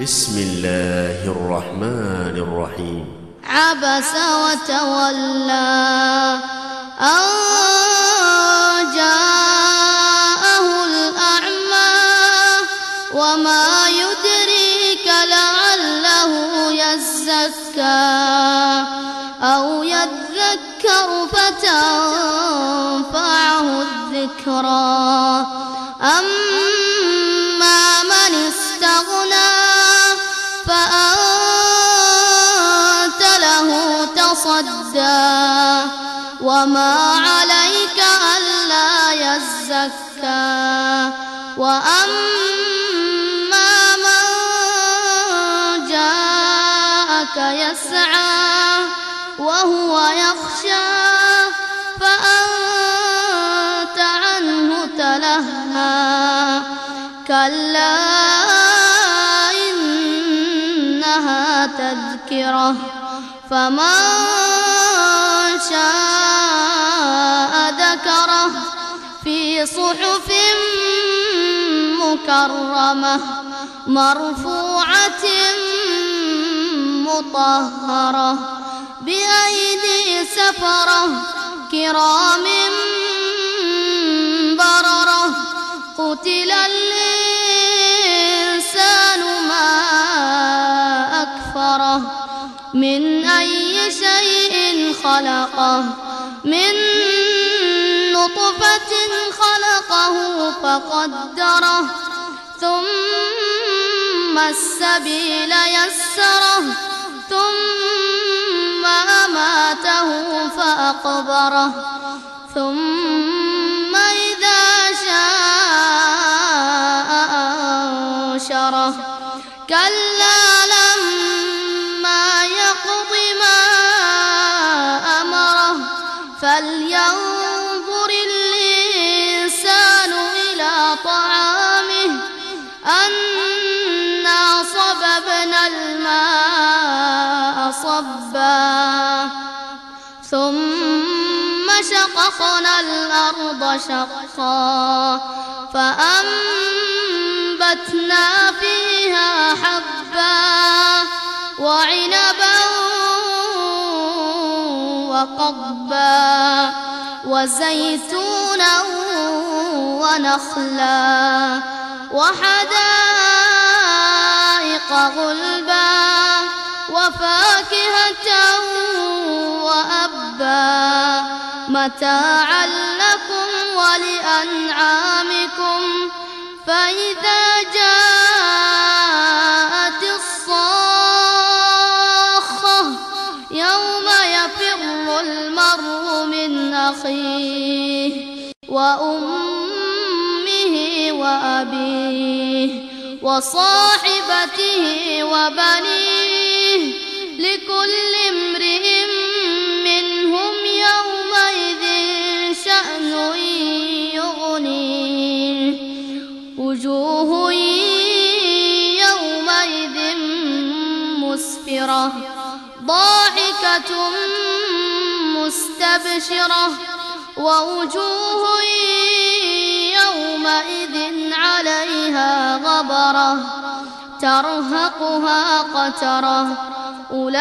بسم الله الرحمن الرحيم. عبس وتولى أن جاءه الأعمى وما يدريك لعله يزكى أو يذكر فتنفعه الذكرى. أما من استغنى فأنت له تصدى وما عليك ألا يزكى. وأما من جاءك يسعى وهو يخشى فأنت عنه تلهى. كلا إنها تذكرة فمن شاء ذكره في صحف مكرمة مرفوعة مطهرة بأيدي سفرة كرام بررة. قتل الإنسان ما أكفره من أي شيء خلقه من نطفة خلقه فقدره ثم السبيل يسره ثم أماته فأقبره ثم إذا شاء أنشره. كلا لما يقض ما أمره فلينظر الإنسان إلى طعامه أنا صببنا الماء صبا ثم شققنا الأرض شقا فأنبتنا فيها حبا وعنبا وقضبا وزيتونا ونخلا وحدائق غلبا وفاكهة وأبا متاعا لكم ولأنعامكم. فإذا جاءت الصاخة يوم يفر المرء من أخيه وأمه وأبيه وصاحبته وبنيه لكل امرئ منهم يومئذ شأن يغنيه. وجوه يومئذ مسفرة ضاحكة مستبشرة ووجوه يومئذ عليها غبرة ترهقها قترة. أولئك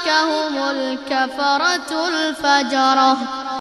هم الكفرة الفجرة.